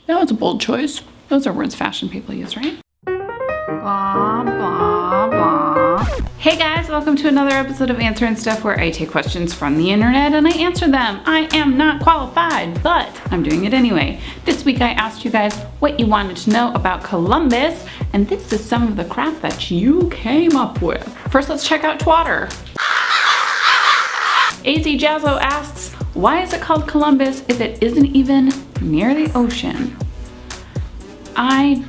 That was a bold choice. Those are words fashion people use, right? Blah, blah, blah. Hey guys, welcome to another episode of Answering Stuff, where I take questions from the internet and I answer them. I am not qualified, but I'm doing it anyway. This week I asked you guys what you wanted to know about Columbus, and this is some of the crap that you came up with. First, let's check out Twatter. AZ Jazzo asks, why is it called Columbus if it isn't even near the ocean? I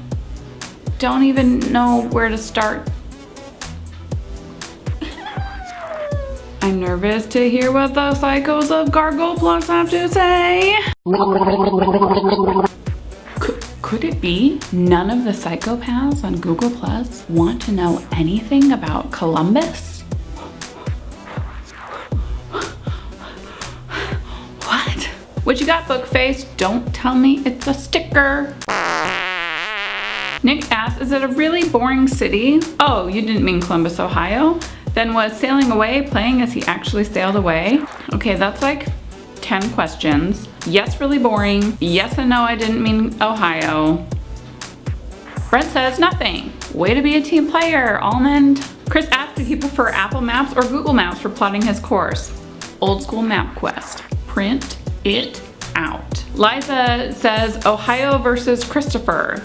don't even know where to start. I'm nervous to hear what the psychos of Gargle Plus have to say. Could it be none of the psychopaths on Google Plus want to know anything about Columbus? What? What you got, Bookface? Don't tell me it's a sticker. Nick asks, is it a really boring city? Oh, you didn't mean Columbus, Ohio? Then was sailing away playing as he actually sailed away? Okay, that's like 10 questions. Yes, really boring. Yes and no, I didn't mean Ohio. Brent says nothing. Way to be a team player, Almond. Chris asked, did he prefer Apple Maps or Google Maps for plotting his course? Old school MapQuest. Print it out. Liza says Ohio versus Christopher.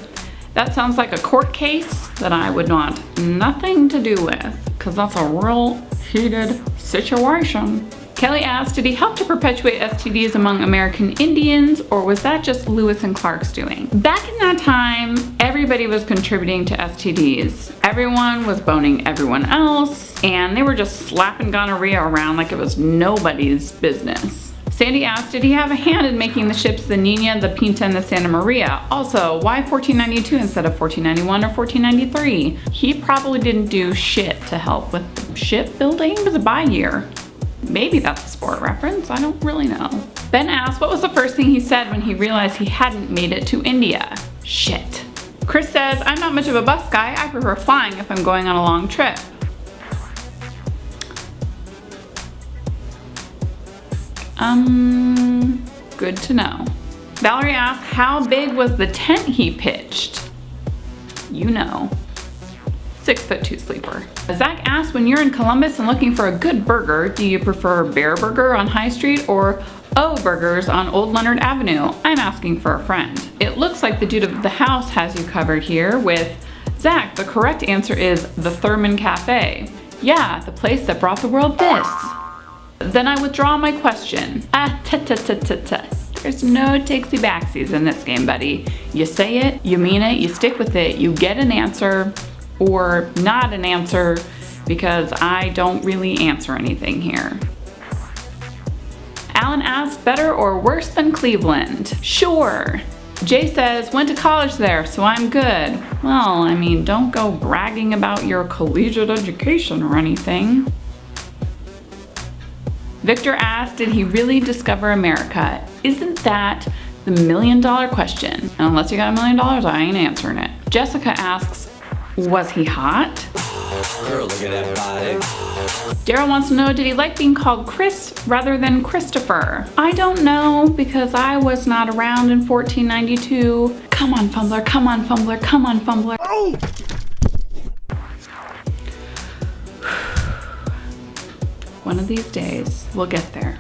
That sounds like a court case that I would want nothing to do with, because that's a real heated situation. Kelly asked, did he help to perpetuate STDs among American Indians, or was that just Lewis and Clark's doing? Back in that time, everybody was contributing to STDs. Everyone was boning everyone else, and they were just slapping gonorrhea around like it was nobody's business. Sandy asked, did he have a hand in making the ships the Nina, the Pinta, and the Santa Maria? Also, why 1492 instead of 1491 or 1493? He probably didn't do shit to help with shipbuilding. It was a buy year. Maybe that's a sport reference, I don't really know. Ben asked, what was the first thing he said when he realized he hadn't made it to India? Shit. Chris says, I'm not much of a bus guy, I prefer flying if I'm going on a long trip. Good to know. Valerie asks, how big was the tent he pitched? You know. 6'2" sleeper. Zach asks, when you're in Columbus and looking for a good burger, do you prefer Bear Burger on High Street or O Burgers on Old Leonard Avenue? I'm asking for a friend. It looks like the dude of the house has you covered here with, Zach, the correct answer is the Thurman Cafe. Yeah, the place that brought the world this. Then I withdraw my question. There's no Takesie-Backsies in this game, buddy. You say it, you mean it, you stick with it, you get an answer or not an answer, because I don't really answer anything here. Alan asks, better or worse than Cleveland? Sure. Jay says, went to college there, so I'm good. Well, I mean, don't go bragging about your collegiate education or anything. Victor asked, did he really discover America? Isn't that the million-dollar question? And unless you got $1 million, I ain't answering it. Jessica asks, was he hot? Girl, look at that body. Daryl wants to know, did he like being called Chris rather than Christopher? I don't know, because I was not around in 1492. Come on, Fumbler, come on, Fumbler, come on, Fumbler. Oh! One of these days, we'll get there.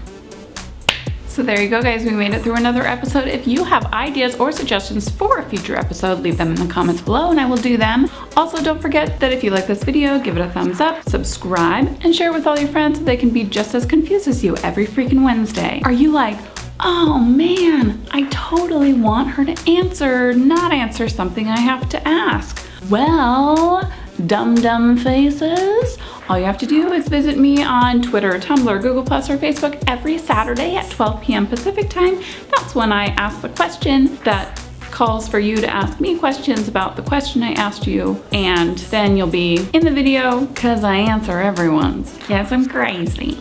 So there you go, guys. We made it through another episode. If you have ideas or suggestions for a future episode, leave them in the comments below and I will do them. Also, don't forget that if you like this video, give it a thumbs up, subscribe, and share it with all your friends so they can be just as confused as you every freaking Wednesday. Are you like, oh man, I totally want her to not answer something I have to ask? Well, dumb faces. All you have to do is visit me on Twitter, Tumblr, Google+, or Facebook every Saturday at 12 p.m. Pacific time. That's when I ask the question that calls for you to ask me questions about the question I asked you, and then you'll be in the video because I answer everyone's. Yes, I'm crazy.